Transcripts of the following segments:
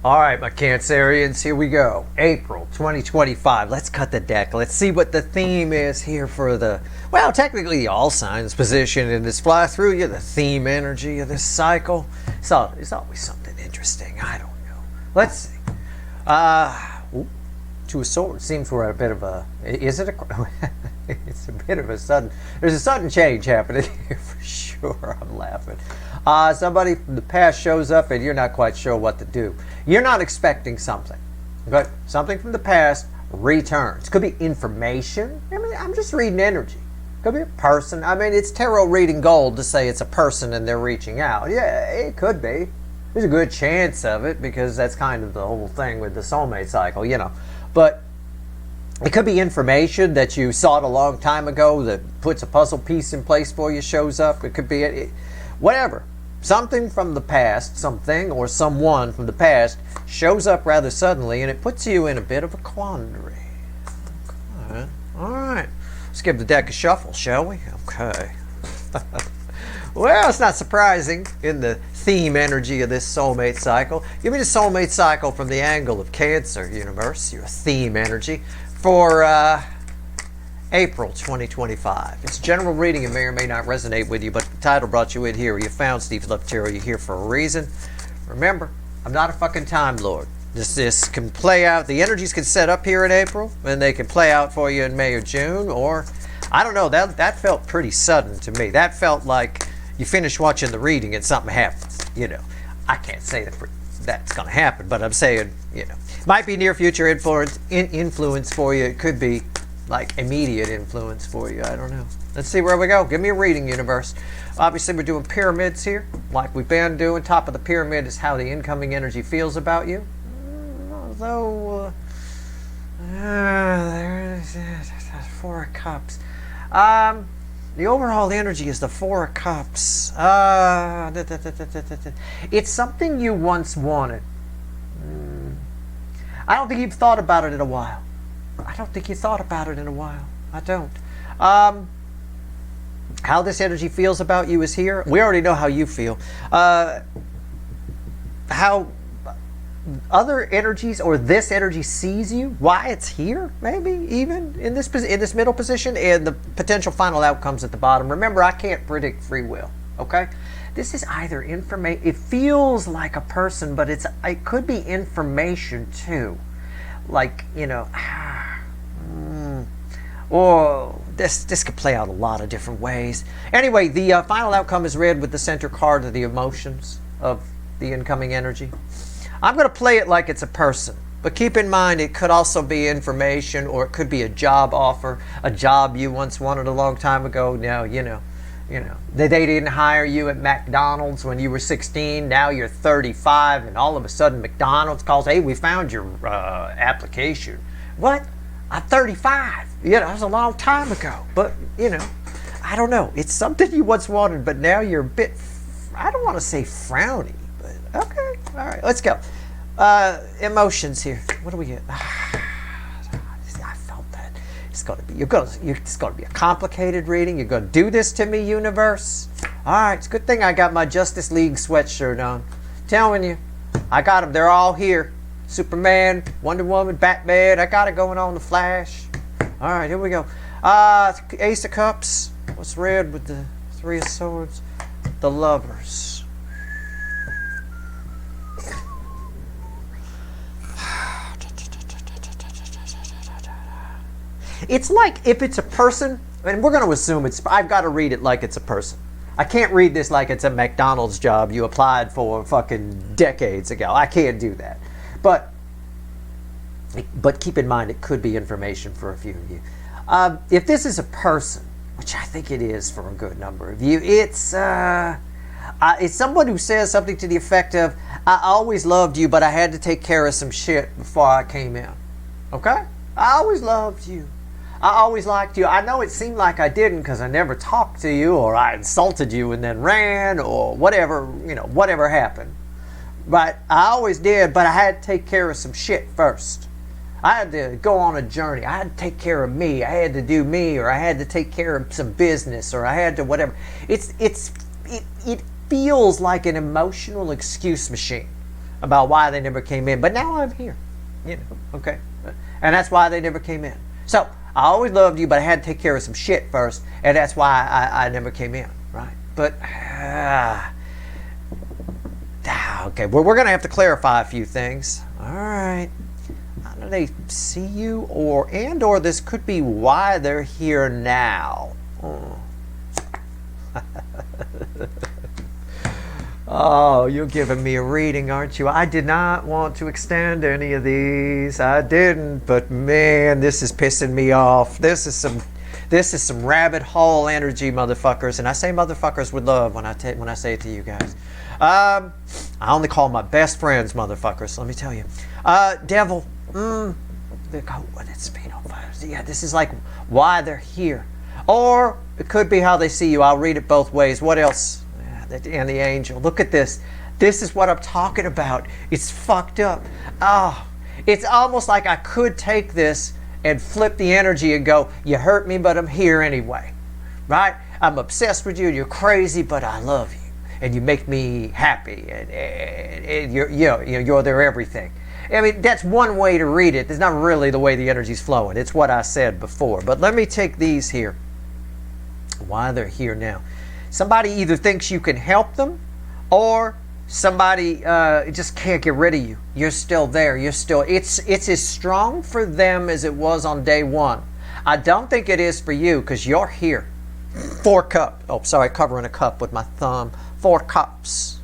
All right, my Cancerians, here we go. April 2025. Let's cut the deck. Let's see what the theme is here for the, well, technically all signs position in this fly through you, the theme energy of this cycle. It's always something interesting. I don't know. Let's see. Two of Swords. Seems we're at a bit of a, is it a, it's a bit of a sudden, there's a sudden change happening here for sure. I'm laughing. Somebody from the past shows up and you're not quite sure what to do. You're not expecting something, but something from the past returns. Could be information. I mean, I'm just reading energy. Could be a person. I mean, it's tarot reading gold to say it's a person and they're reaching out. Yeah, it could be. There's a good chance of it because that's kind of the whole thing with the soulmate cycle, you know. But it could be information that you sought a long time ago that puts a puzzle piece in place for you, shows up. It could be whatever. Something from the past, something or someone from the past shows up rather suddenly and it puts you in a bit of a quandary. Okay. All right. Let's give the deck a shuffle, shall we? Okay. Well, it's not surprising in the theme energy of this soulmate cycle. Give me the soulmate cycle from the angle of Cancer, universe, your theme energy for April 2025. It's a general reading. It may or may not resonate with you, but the title brought you in here. You found Steve Love Tarot. You're here for a reason. Remember, I'm not a fucking Time Lord. This can play out. The energies can set up here in April, and they can play out for you in May or June, or I don't know. That felt pretty sudden to me. That felt like you finish watching the reading and something happens. You know, I can't say that's going to happen, but I'm saying, you know, might be near future influence for you. It could be like immediate influence for you. I don't know. Let's see where we go. Give me a reading, universe. Obviously, we're doing pyramids here, like we've been doing. Top of the pyramid is how the incoming energy feels about you. Although, there's Four of Cups. The overall energy is the Four of Cups. It's something you once wanted. I don't think you've thought about it in a while. I don't think you thought about it in a while. I don't. How this energy feels about you is here. We already know how you feel. How other energies or this energy sees you, why it's here, maybe even in this middle position, and the potential final outcomes at the bottom. Remember, I can't predict free will. Okay, this is either information. It feels like a person, but it could be information too, like, you know. Or this could play out a lot of different ways. Anyway, the final outcome is read with the center card of the emotions of the incoming energy. I'm going to play it like it's a person, but keep in mind it could also be information, or it could be a job offer, a job you once wanted a long time ago. Now, you know, they didn't hire you at McDonald's when you were 16. Now you're 35, and all of a sudden McDonald's calls, hey, we found your application. What? I'm 35. You know, that was a long time ago. But, you know, I don't know. It's something you once wanted, but now you're a bit, I don't want to say frowny, but okay. All right, let's go. Emotions here. What do we get? I felt that. It's going to be, it's going to be a complicated reading. You're going to do this to me, universe. All right, it's a good thing I got my Justice League sweatshirt on. Telling you, I got them. They're all here. Superman, Wonder Woman, Batman. I got it going on. The Flash. All right, here we go. Ace of Cups. What's red with the Three of Swords? The Lovers. It's like if it's a person, and we're going to assume I've got to read it like it's a person. I can't read this like it's a McDonald's job you applied for fucking decades ago. I can't do that. But keep in mind, it could be information for a few of you. If this is a person, which I think it is for a good number of you, it's someone who says something to the effect of, I always loved you, but I had to take care of some shit before I came in. Okay? I always loved you. I always liked you. I know it seemed like I didn't because I never talked to you, or I insulted you and then ran, or whatever, you know, whatever happened. But I always did, but I had to take care of some shit first. I had to go on a journey. I had to take care of me. I had to do me, or I had to take care of some business, or I had to whatever. It feels like an emotional excuse machine. about why they never came in. But now I'm here, you know, okay? And that's why they never came in. So I always loved you, but I had to take care of some shit first, and that's why I never came in, right? But, okay, well, we're going to have to clarify a few things. All right. How do they see you? Or this could be why they're here now. Oh, you're giving me a reading, aren't you? I did not want to extend any of these. I didn't, but man, this is pissing me off. This is some rabbit hole energy, motherfuckers. And I say motherfuckers with love when I say it to you guys. I only call my best friends motherfuckers, let me tell you. Devil. It's being on fire. Yeah, this is like why they're here. Or it could be how they see you. I'll read it both ways. What else? And the angel. Look at this. This is what I'm talking about. It's fucked up. Oh, it's almost like I could take this and flip the energy and go, you hurt me, but I'm here anyway. Right? I'm obsessed with you. You're crazy, but I love you. And you make me happy. And you're their everything. I mean, that's one way to read it. It's not really the way the energy's flowing. It's what I said before. But let me take these here. Why they're here now. Somebody either thinks you can help them, or somebody just can't get rid of you. You're still there. It's as strong for them as it was on day one. I don't think it is for you, because you're here. 4 cups. Oh, sorry, covering a cup with my thumb. 4 cups.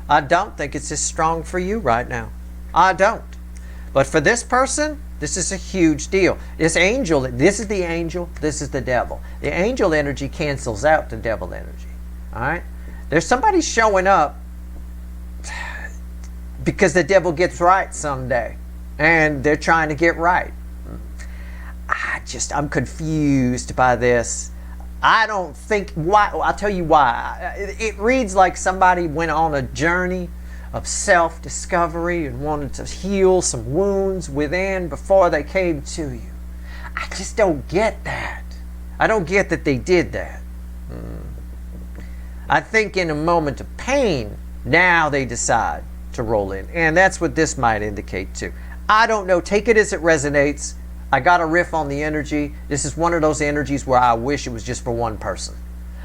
I don't think it's as strong for you right now. I don't. But for this person, this is a huge deal. This angel, this is the angel, this is the devil. The angel energy cancels out the devil energy. All right? There's somebody showing up because the devil gets right someday. And they're trying to get right. I'm confused by this. I don't think, why? I'll tell you why. It reads like somebody went on a journey of self-discovery and wanted to heal some wounds within before they came to you. I just don't get that. I don't get that they did that. I think in a moment of pain, now they decide to roll in. And that's what this might indicate too. I don't know. Take it as it resonates. I got a riff on the energy. This is one of those energies where I wish it was just for one person.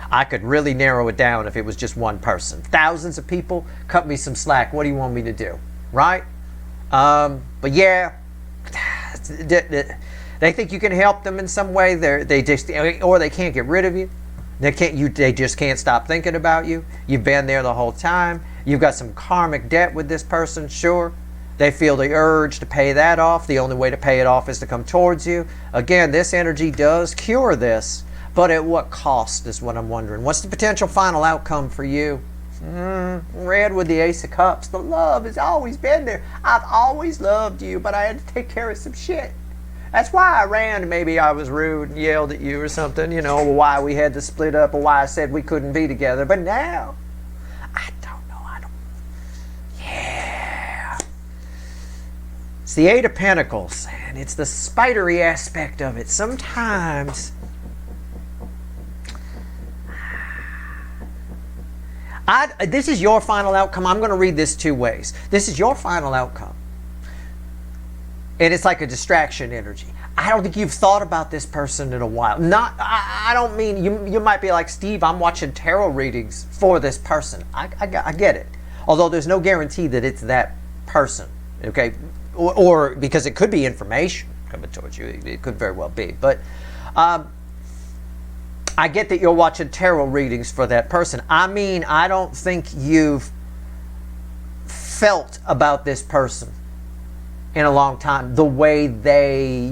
I could really narrow it down if it was just one person. Thousands of people, cut me some slack. What do you want me to do? Right? But yeah, they think you can help them in some way. Or they can't get rid of you. They just can't stop thinking about you. You've been there the whole time. You've got some karmic debt with this person, sure. They feel the urge to pay that off. The only way to pay it off is to come towards you. Again, this energy does cure this. But at what cost is what I'm wondering. What's the potential final outcome for you? Red with the Ace of Cups. The love has always been there. I've always loved you, but I had to take care of some shit. That's why I ran. Maybe I was rude and yelled at you or something, why we had to split up or why I said we couldn't be together. But now, I don't know. Yeah. It's the 8 of Pentacles, and it's the spidery aspect of it. Sometimes this is your final outcome. I'm going to read this 2 ways. This is your final outcome. And it's like a distraction energy. I don't think you've thought about this person in a while. I don't mean, you might be like, Steve, I'm watching tarot readings for this person. I get it. Although there's no guarantee that it's that person. Okay? Or because it could be information coming towards you. It could very well be. But I get that you're watching tarot readings for that person. I mean, I don't think you've felt about this person in a long time the way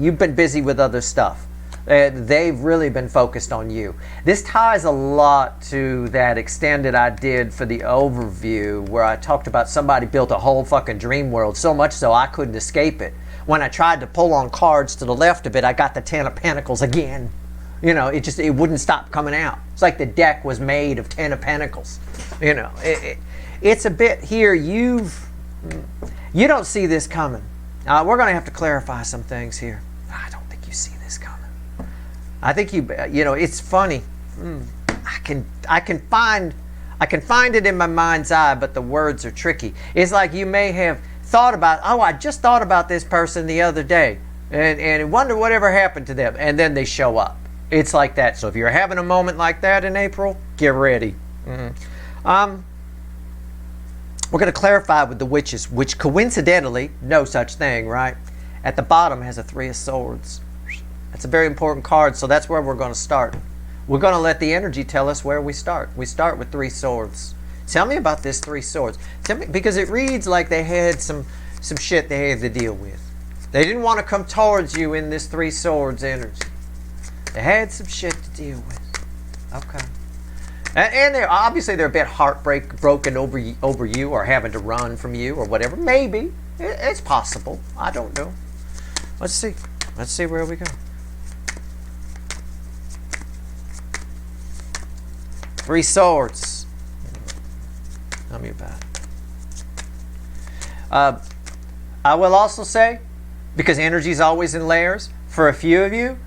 you've been busy with other stuff. They've really been focused on you. This ties a lot to that extended I did for the overview where I talked about somebody built a whole fucking dream world, so much so I couldn't escape it. When I tried to pull on cards to the left of it, I got the 10 of Pentacles again. It wouldn't stop coming out. It's like the deck was made of 10 of Pentacles. It's a bit here, you don't see this coming. We're going to have to clarify some things here. I don't think you see this coming. I think it's funny. I can find it in my mind's eye, but the words are tricky. It's like you may have thought about, oh, I just thought about this person the other day, and wonder whatever happened to them, and then they show up. It's like that. So if you're having a moment like that in April, get ready. We're going to clarify with the witches, which coincidentally, no such thing, right? At the bottom has a 3 of Swords. That's a very important card, so that's where we're going to start. We're going to let the energy tell us where we start. We start with 3 swords. Tell me about this 3 swords. Tell me, because it reads like they had some shit they had to deal with. They didn't want to come towards you in this 3 swords energy. They had some shit to deal with. Okay. And they're obviously they're a bit broken over you, or having to run from you, or whatever. Maybe. It's possible. I don't know. Let's see. Let's see where we go. 3 swords. Tell me about it. I will also say, because energy is always in layers, for a few of you,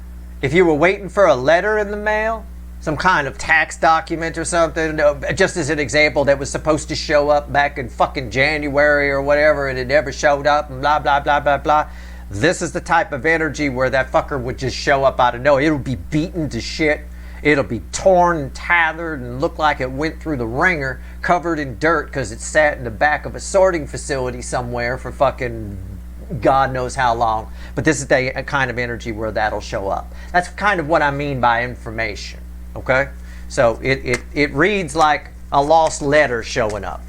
if you were waiting for a letter in the mail, some kind of tax document or something, just as an example, that was supposed to show up back in fucking January or whatever, and it never showed up, and blah, blah, blah, blah, blah. This is the type of energy where that fucker would just show up out of nowhere. It'll be beaten to shit. It'll be torn and tethered and look like it went through the ringer, covered in dirt because it sat in the back of a sorting facility somewhere for fucking God knows how long. But this is the kind of energy where that'll show up. That's kind of what I mean by information. Okay? So it reads like a lost letter showing up.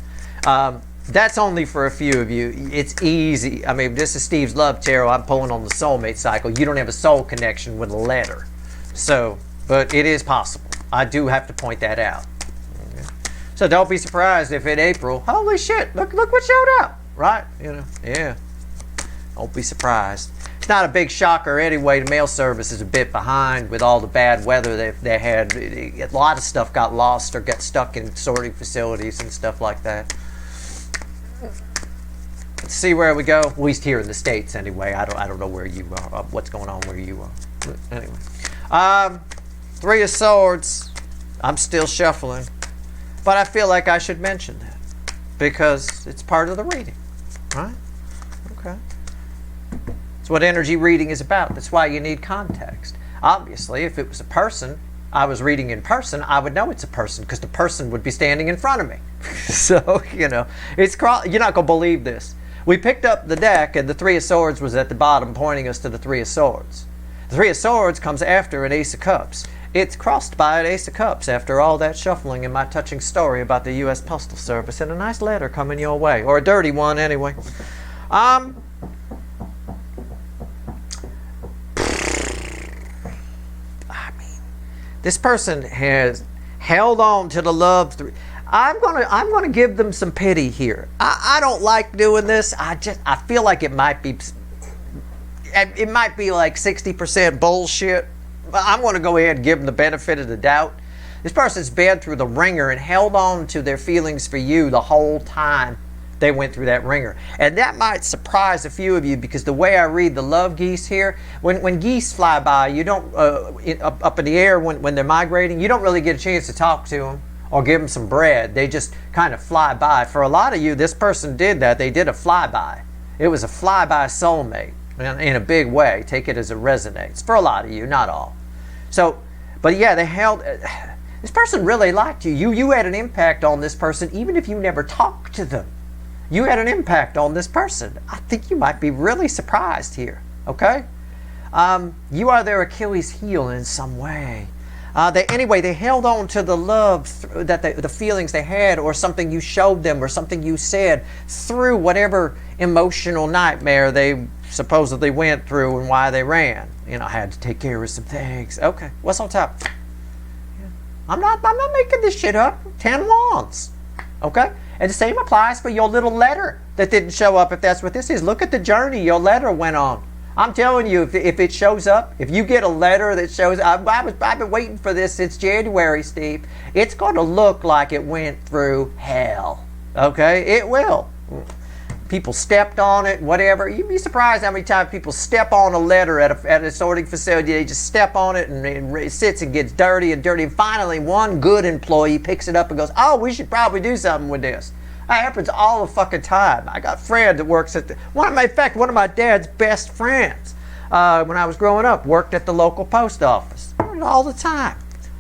That's only for a few of you. It's easy. I mean, this is Steve's Love Tarot. I'm pulling on the soulmate cycle. You don't have a soul connection with a letter. So, but it is possible. I do have to point that out. Okay. So don't be surprised if in April, holy shit, look what showed up. Right? You know, yeah. Don't be surprised. It's not a big shocker anyway. The mail service is a bit behind with all the bad weather they had. A lot of stuff got lost or got stuck in sorting facilities and stuff like that. Let's see where we go. At least here in the States anyway. I don't know where you are, what's going on where you are. Anyway. 3 of Swords. I'm still shuffling. But I feel like I should mention that. Because it's part of the reading. Right? Okay. It's what energy reading is about. That's why you need context. Obviously, if it was a person, I was reading in person, I would know it's a person because the person would be standing in front of me. So, you know, you're not going to believe this. We picked up the deck and the 3 of Swords was at the bottom pointing us to the 3 of Swords. The 3 of Swords comes after an Ace of Cups. It's crossed by an Ace of Cups after all that shuffling and my touching story about the U.S. Postal Service and a nice letter coming your way. Or a dirty one anyway. I mean, this person has held on to the love. I'm gonna give them some pity here. I don't like doing this. I feel like it might be like 60% bullshit. I'm going to go ahead and give them the benefit of the doubt. This person's been through the ringer and held on to their feelings for you the whole time they went through that ringer. And that might surprise a few of you because the way I read the love geese here, when geese fly by, you don't, up in the air when they're migrating, you don't really get a chance to talk to them or give them some bread. They just kind of fly by. For a lot of you, this person did that. They did a flyby. It was a flyby soulmate in a big way. Take it as it resonates. For a lot of you, not all. So, but yeah, they held. This person really liked you. You had an impact on this person, even if you never talked to them. You had an impact on this person. I think you might be really surprised here. Okay, you are their Achilles heel in some way. They held on to the love the feelings they had, or something you showed them, or something you said through whatever emotional nightmare they supposedly went through and why they ran. You know, had to take care of some things. Okay, what's on top? Yeah. I'm not making this shit up. 10 wands. Okay? And the same applies for your little letter that didn't show up, if that's what this is. Look at the journey your letter went on. I'm telling you, if it shows up, if you get a letter that shows up, I've been waiting for this since January, Steve. It's going to look like it went through hell. Okay? It will. People stepped on it, whatever. You'd be surprised how many times people step on a letter at a sorting facility. They just step on it and it sits and gets dirty and dirty. And finally, one good employee picks it up and goes, oh, we should probably do something with this. That happens all the fucking time. I got a friend that works at one of my dad's best friends when I was growing up worked at the local post office. All the time.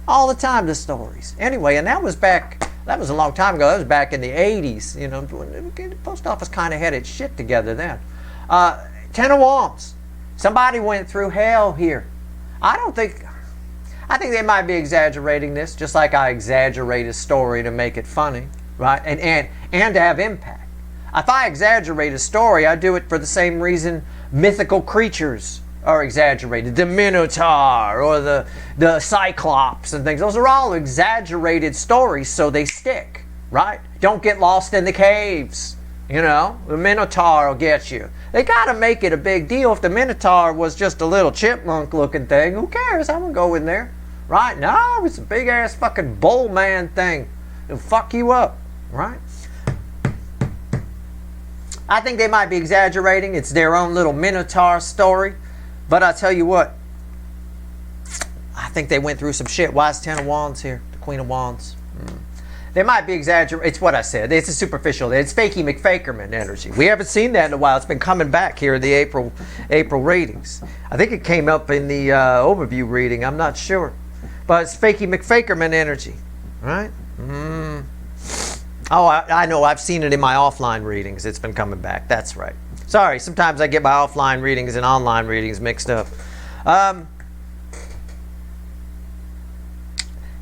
All the time, the stories. Anyway, and that was a long time ago. That was back in the 80s. You know, when the post office kind of had its shit together then. Ten of Wands. Somebody went through hell here. I think they might be exaggerating this, just like I exaggerate a story to make it funny, right? And to have impact. If I exaggerate a story, I do it for the same reason mythical creatures are exaggerated. The Minotaur or the Cyclops and things. Those are all exaggerated stories, so they stick, right? Don't get lost in the caves. You know, the Minotaur will get you. They got to make it a big deal. If the Minotaur was just a little chipmunk-looking thing, who cares? I wouldn't go in there, right? No, it's a big-ass fucking bull man thing. It'll fuck you up, right? I think they might be exaggerating. It's their own little Minotaur story. But I'll tell you what, I think they went through some shit. Why is Ten of Wands here? The Queen of Wands. They might be exaggerating. It's what I said. It's a superficial. It's fakey McFakerman energy. We haven't seen that in a while. It's been coming back here in the April readings. I think it came up in the overview reading. I'm not sure. But it's fakey McFakerman energy. Right? Oh, I know. I've seen it in my offline readings. It's been coming back. That's right. Sorry, sometimes I get my offline readings and online readings mixed up.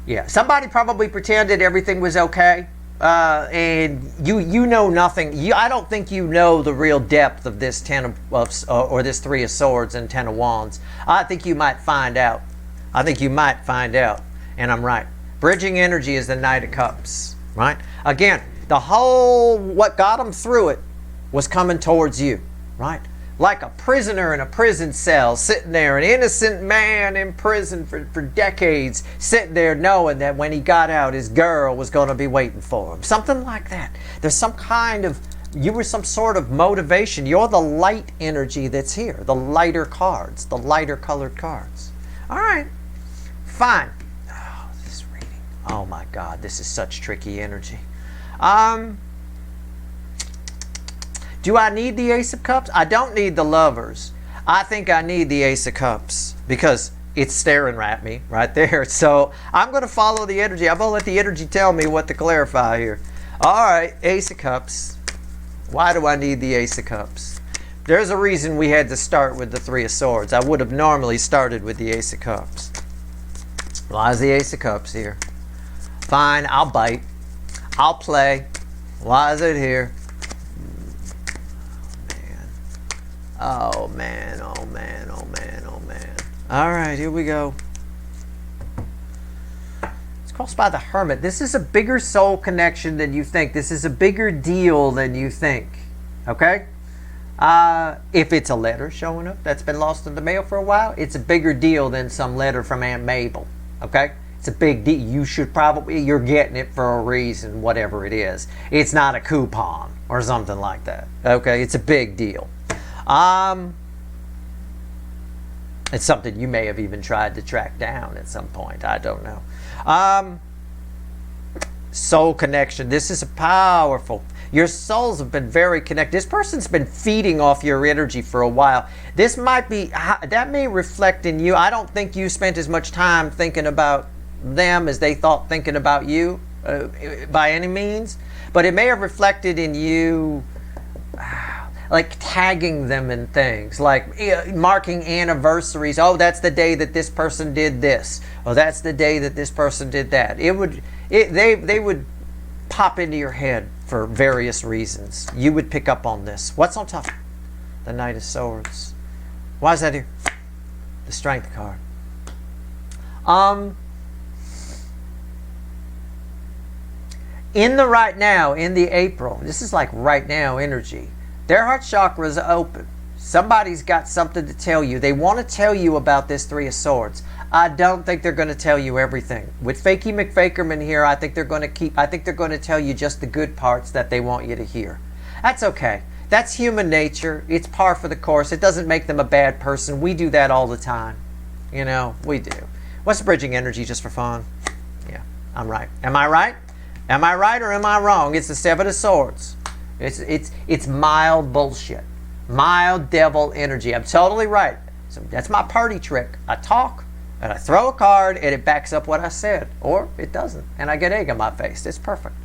Yeah, somebody probably pretended everything was okay, and you know nothing. I don't think you know the real depth of this or this Three of Swords and Ten of Wands. I think you might find out. And I'm right. Bridging energy is the Knight of Cups, right? Again, what got them through it was coming towards you, right? Like a prisoner in a prison cell, sitting there, an innocent man in prison for decades, sitting there knowing that when he got out, his girl was going to be waiting for him. Something like that. There's you were some sort of motivation. You're the light energy that's here, the lighter cards, the lighter colored cards. All right, fine. Oh, this reading. Oh my God, this is such tricky energy. Do I need the Ace of Cups? I don't need the Lovers. I think I need the Ace of Cups because it's staring at me right there. So I'm going to follow the energy. I'm going to let the energy tell me what to clarify here. All right, Ace of Cups. Why do I need the Ace of Cups? There's a reason we had to start with the Three of Swords. I would have normally started with the Ace of Cups. Why is the Ace of Cups here? Fine, I'll bite. I'll play. Why is it here? Oh man, oh man, oh man, oh man. All right, here we go. It's crossed by the Hermit. This is a bigger soul connection than you think. This is a bigger deal than you think. Okay? If it's a letter showing up that's been lost in the mail for a while, it's a bigger deal than some letter from Aunt Mabel. Okay? It's a big deal. You're getting it for a reason, whatever it is. It's not a coupon or something like that. Okay? It's a big deal. It's something you may have even tried to track down at some point. I don't know. Soul connection. This is powerful. Your souls have been very connected. This person's been feeding off your energy for a while. That may reflect in you. I don't think you spent as much time thinking about them as they thought thinking about you by any means. But it may have reflected in you like tagging them in things, like marking anniversaries. Oh, that's the day that this person did this. Oh, that's the day that this person did that. They would pop into your head for various reasons. You would pick up on this. What's on top? The Knight of Swords. Why is that here? The Strength card. In the right now, in the April, this is like right now energy. Their heart chakra is open. Somebody's got something to tell you. They want to tell you about this Three of Swords. I don't think they're going to tell you everything. With Fakey McFakerman here, I think they're going to tell you just the good parts that they want you to hear. That's okay. That's human nature. It's par for the course. It doesn't make them a bad person. We do that all the time. You know, we do. What's bridging energy just for fun? Yeah, I'm right. Am I right? Am I right or am I wrong? It's the Seven of Swords. It's mild bullshit. Mild devil energy. I'm totally right. So that's my party trick. I talk and I throw a card and it backs up what I said. Or it doesn't. And I get egg on my face. It's perfect.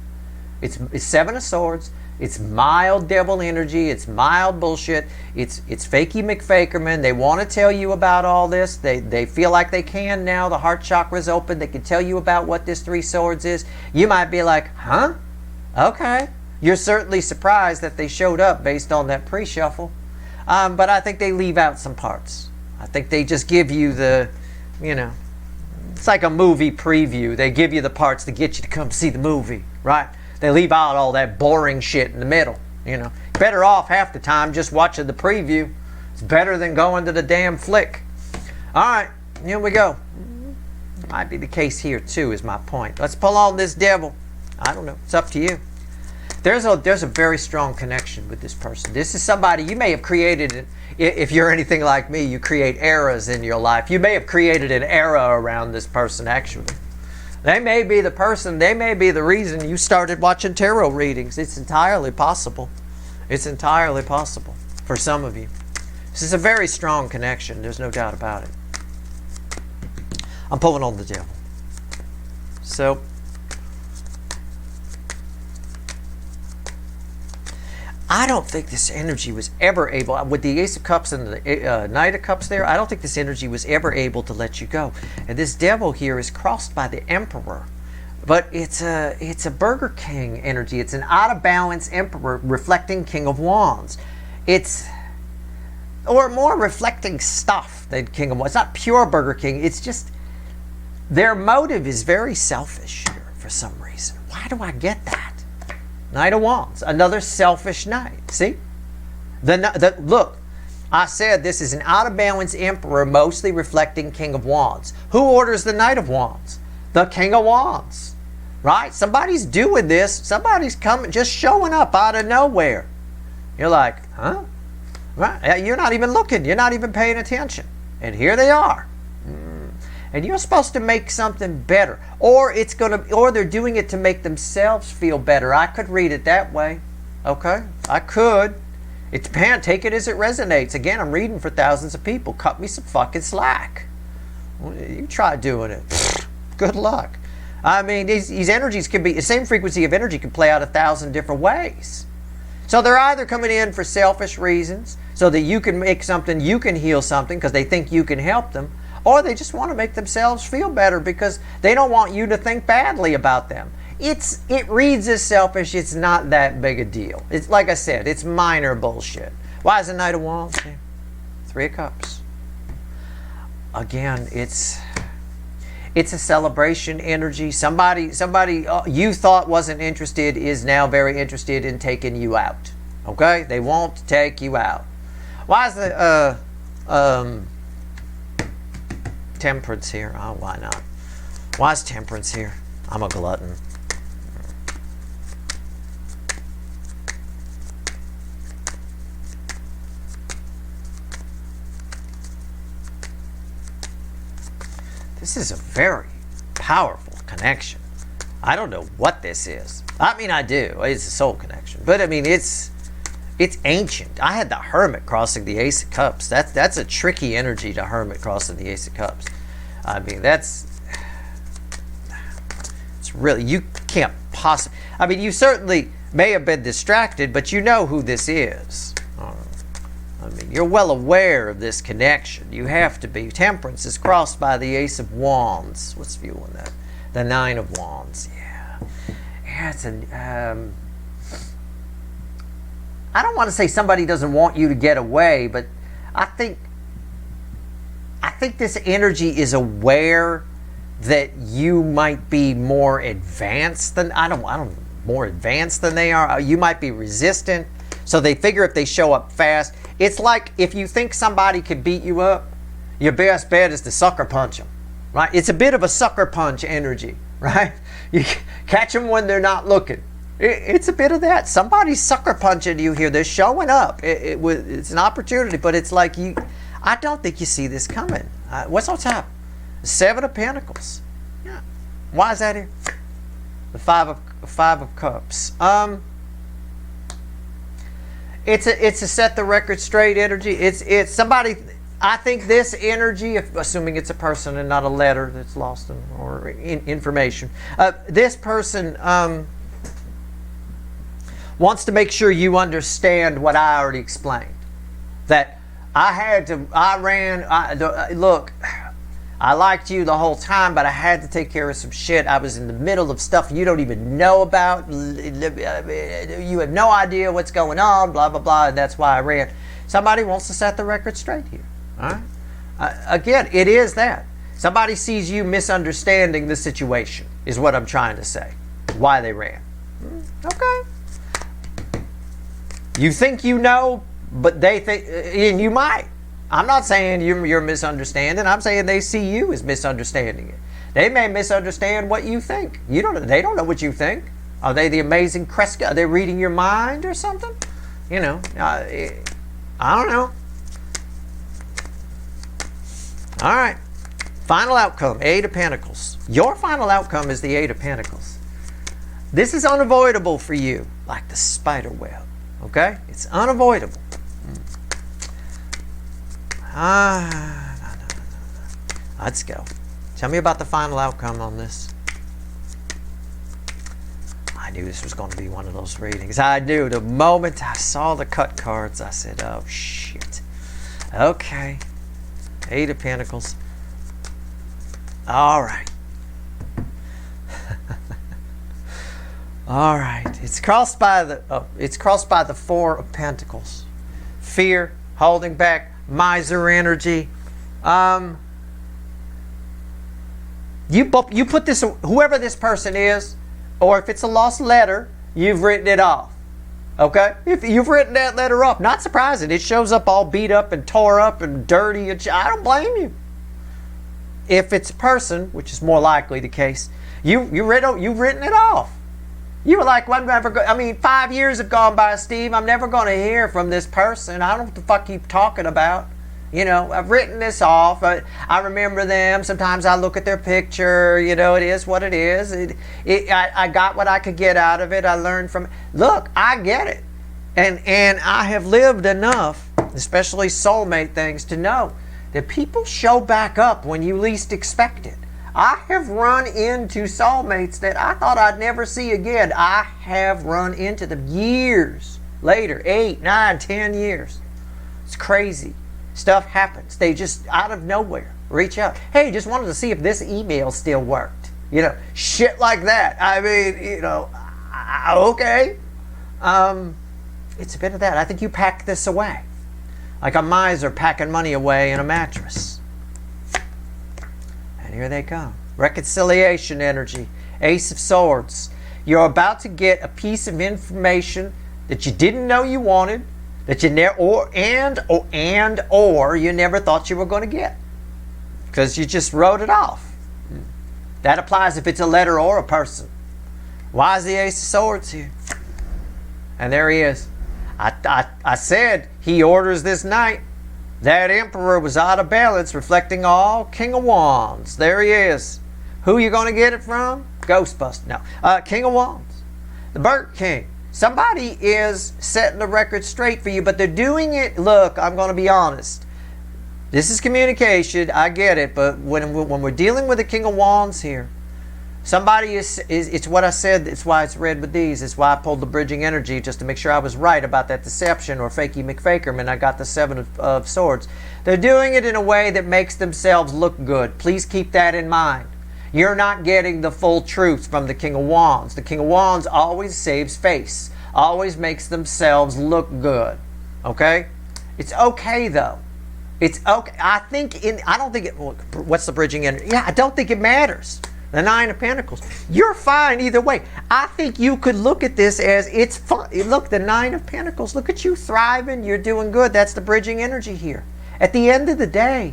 It's Seven of Swords. It's mild devil energy. It's mild bullshit. It's fakey McFakerman. They want to tell you about all this. They feel like they can now. The heart chakra's open. They can tell you about what this Three Swords is. You might be like, huh? Okay. You're certainly surprised that they showed up based on that pre-shuffle. But I think they leave out some parts. I think they just give you the, it's like a movie preview. They give you the parts to get you to come see the movie, right? They leave out all that boring shit in the middle, Better off half the time just watching the preview. It's better than going to the damn flick. All right, here we go. Might be the case here too, is my point. Let's pull on this devil. I don't know. It's up to you. There's a very strong connection with this person. This is somebody you may have created. If you're anything like me, you create eras in your life. You may have created an era around this person, actually. They may be the person, they may be the reason you started watching tarot readings. It's entirely possible. It's entirely possible for some of you. This is a very strong connection. There's no doubt about it. I'm pulling on the devil. So, I don't think this energy was ever able, with the Ace of Cups and the Knight of Cups there, I don't think this energy was ever able to let you go. And this devil here is crossed by the Emperor. But it's a Burger King energy. It's an out-of-balance Emperor reflecting King of Wands. Or more reflecting stuff than King of Wands. It's not pure Burger King. It's just, their motive is very selfish here for some reason. Why do I get that? Knight of Wands, another selfish knight. See? Look, I said this is an out-of-balance Emperor, mostly reflecting King of Wands. Who orders the Knight of Wands? The King of Wands. Right? Somebody's doing this. Somebody's coming, just showing up out of nowhere. You're like, huh? Right? You're not even looking. You're not even paying attention. And here they are. And you're supposed to make something better, or they're doing it to make themselves feel better. I could read it that way. Okay, I could. It depends. Take it as it resonates. Again, I'm reading for thousands of people. Cut me some fucking slack. You try doing it. Good luck. I mean, these energies can be, the same frequency of energy can play out 1,000 different ways. So they're either coming in for selfish reasons, so that you can make something, you can heal something because they think you can help them, or they just want to make themselves feel better because they don't want you to think badly about them. It reads as selfish. It's not that big a deal. It's like I said, it's minor bullshit. Why is the Knight of Wands? Three of Cups. Again, it's a celebration energy. Somebody you thought wasn't interested is now very interested in taking you out. Okay? They won't take you out. Why is the Temperance here? Oh, why not? Why is Temperance here? I'm a glutton. This is a very powerful connection. I don't know what this is. I mean, I do. It's a soul connection. But I mean, it's ancient. I had the Hermit crossing the Ace of Cups. That's a tricky energy, to Hermit crossing the Ace of Cups. I mean, it's really, you can't possibly, I mean, you certainly may have been distracted, but you know who this is. I mean, you're well aware of this connection. You have to be. Temperance is crossed by the Ace of Wands. What's fueling that? The Nine of Wands. Yeah. Yeah, it's I don't want to say somebody doesn't want you to get away, but I think this energy is aware that you might be more advanced than more advanced than they are. You might be resistant, so they figure if they show up fast, it's like if you think somebody could beat you up, your best bet is to sucker punch them, right? It's a bit of a sucker punch energy, right? You catch them when they're not looking. It's a bit of that. Somebody's sucker punching you here. They're showing up. It's an opportunity, but it's like I don't think you see this coming. What's on top? The Seven of Pentacles. Yeah. Why is that here? The Five of Five of Cups. It's a set the record straight energy. It's somebody. I think this energy, assuming it's a person and not a letter that's lost or information, this person wants to make sure you understand what I already explained. That look, I liked you the whole time, but I had to take care of some shit. I was in the middle of stuff you don't even know about. You have no idea what's going on, blah, blah, blah, and that's why I ran. Somebody wants to set the record straight here. All right? Again, it is that. Somebody sees you misunderstanding the situation, is what I'm trying to say. Why they ran. Okay. You think you know, but they think, and you might. I'm not saying you're misunderstanding. I'm saying they see you as misunderstanding it. They may misunderstand what you think. They don't know what you think. Are they the amazing Kreska? Are they reading your mind or something? You know, I don't know. All right. Final outcome, Eight of Pentacles. Your final outcome is the Eight of Pentacles. This is unavoidable for you, like the spider web. Okay? It's unavoidable. Let's go. Tell me about the final outcome on this. I knew this was going to be one of those readings. I knew. The moment I saw the cut cards, I said, oh, shit. Okay. Eight of Pentacles. All right. All right. It's crossed by the Four of Pentacles. Fear, holding back, miser energy. You put this, whoever this person is, or if it's a lost letter, you've written it off. Okay? If you've written that letter off, not surprising. It shows up all beat up and tore up and dirty. I don't blame you. If it's a person, which is more likely the case, you've written it off. You were like, well, 5 years have gone by, Steve. I'm never going to hear from this person. I don't know what the fuck you're talking about. You know, I've written this off. I remember them. Sometimes I look at their picture. You know, it is what it is. I got what I could get out of it. I learned from it. Look, I get it. And I have lived enough, especially soulmate things, to know that people show back up when you least expect it. I have run into soulmates that I thought I'd never see again. I have run into them years later, 8, 9, 10 years. It's crazy. Stuff happens. They just, out of nowhere, reach out. Hey, just wanted to see if this email still worked. You know, shit like that. I mean, you know, okay. It's a bit of that. I think you pack this away. Like a miser packing money away in a mattress. And here they come. Reconciliation energy. Ace of Swords. You're about to get a piece of information that you didn't know you wanted, that you never, or you never thought you were going to get, because you just wrote it off. That applies if it's a letter or a person. Why is the Ace of Swords here? And there he is. I said he orders this night. That Emperor was out of balance, reflecting all King of Wands. There he is. Who you going to get it from? Ghostbuster. No. King of Wands. The Bird King. Somebody is setting the record straight for you, but they're doing it. Look, I'm going to be honest. This is communication. I get it. But when we're dealing with the King of Wands here, somebody is it's what I said. It's why it's read with these. It's why I pulled the bridging energy, just to make sure I was right about that deception or fakey McFakerman. I got the Seven of Swords. They're doing it in a way that makes themselves look good. Please keep that in mind. You're not getting the full truth from the King of Wands. The King of Wands always saves face, always makes themselves look good. Okay? It's okay though. It's okay. I don't think it, what's the bridging energy? Yeah, I don't think it matters. The Nine of Pentacles. You're fine either way. I think you could look at this as it's fun. Look, the Nine of Pentacles. Look at you thriving. You're doing good. That's the bridging energy here. At the end of the day,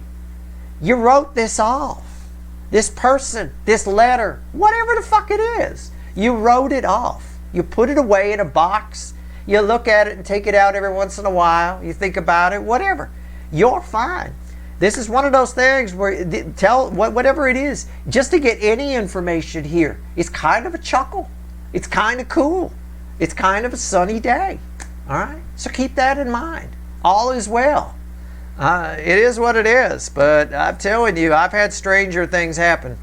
you wrote this off. This person, this letter, whatever the fuck it is. You wrote it off. You put it away in a box. You look at it and take it out every once in a while. You think about it, whatever. You're fine. This is one of those things where whatever it is, just to get any information here, it's kind of a chuckle. It's kind of cool. It's kind of a sunny day. All right? So keep that in mind. All is well. It is what it is. But I'm telling you, I've had stranger things happen.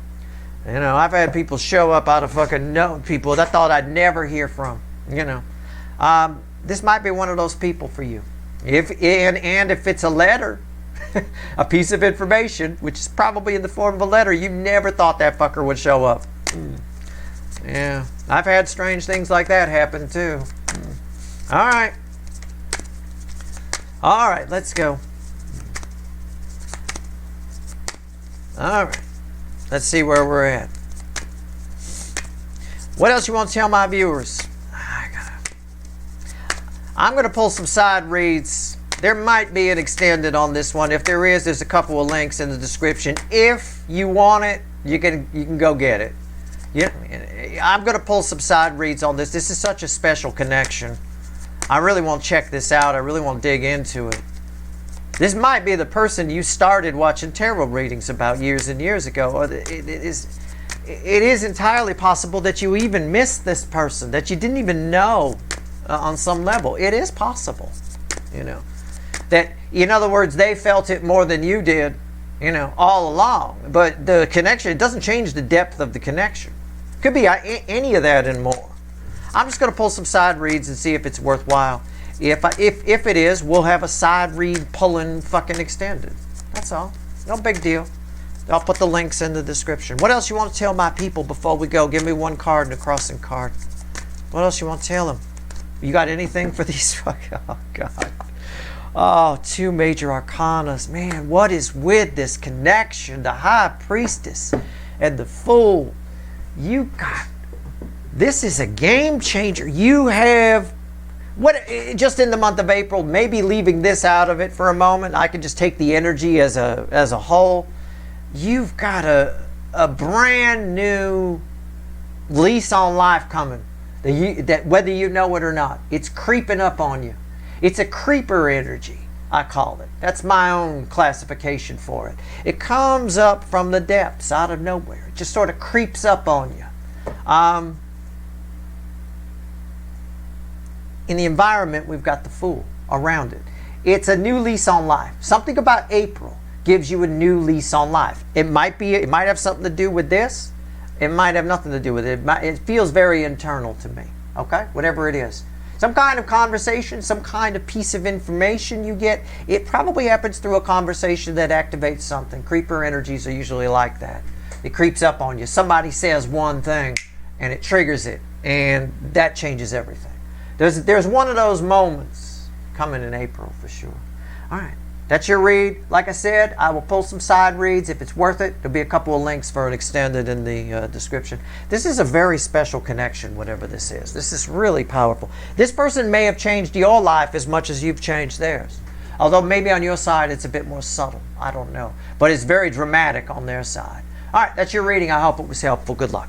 You know, I've had people show up out of fucking no people that I thought I'd never hear from. You know, this might be one of those people for you. If it's a letter, a piece of information, which is probably in the form of a letter, you never thought that fucker would show up. Yeah, I've had strange things like that happen too. All right. All right, let's go. All right. Let's see where we're at. What else you want to tell my viewers? I'm going to pull some side reads. There might be an extended on this one. If there is, there's a couple of links in the description. If you want it, you can go get it. Yeah, I'm going to pull some side reads on this. This is such a special connection. I really want to check this out. I really want to dig into it. This might be the person you started watching tarot readings about years and years ago. It is entirely possible that you even missed this person, that you didn't even know on some level. It is possible, you know. That, in other words, they felt it more than you did, you know, all along. But the connection, it doesn't change the depth of the connection. Could be any of that and more. I'm just going to pull some side reads and see if it's worthwhile. If it is, we'll have a side read pulling fucking extended. That's all. No big deal. I'll put the links in the description. What else you want to tell my people before we go? Give me one card and a crossing card. What else you want to tell them? You got anything for these fucking... Oh, God. Oh, 2 major arcanas. Man, what is with this connection? The High Priestess and the Fool. You got... This is a game changer. You have... just in the month of April, maybe leaving this out of it for a moment, I can just take the energy as a whole. You've got a brand new lease on life coming. That whether you know it or not, it's creeping up on you. It's a creeper energy, I call it. That's my own classification for it. It comes up from the depths, out of nowhere. It just sort of creeps up on you. In the environment, we've got the Fool around it. It's a new lease on life. Something about April gives you a new lease on life. It might have something to do with this. It might have nothing to do with it. It feels very internal to me. Okay? Whatever it is. Some kind of conversation, some kind of piece of information you get. It probably happens through a conversation that activates something. Creeper energies are usually like that. It creeps up on you. Somebody says one thing and it triggers it. And that changes everything. There's one of those moments coming in April for sure. All right. That's your read. Like I said, I will pull some side reads. If it's worth it, there'll be a couple of links for it extended in the description. This is a very special connection, whatever this is. This is really powerful. This person may have changed your life as much as you've changed theirs. Although maybe on your side it's a bit more subtle. I don't know. But it's very dramatic on their side. All right, that's your reading. I hope it was helpful. Good luck.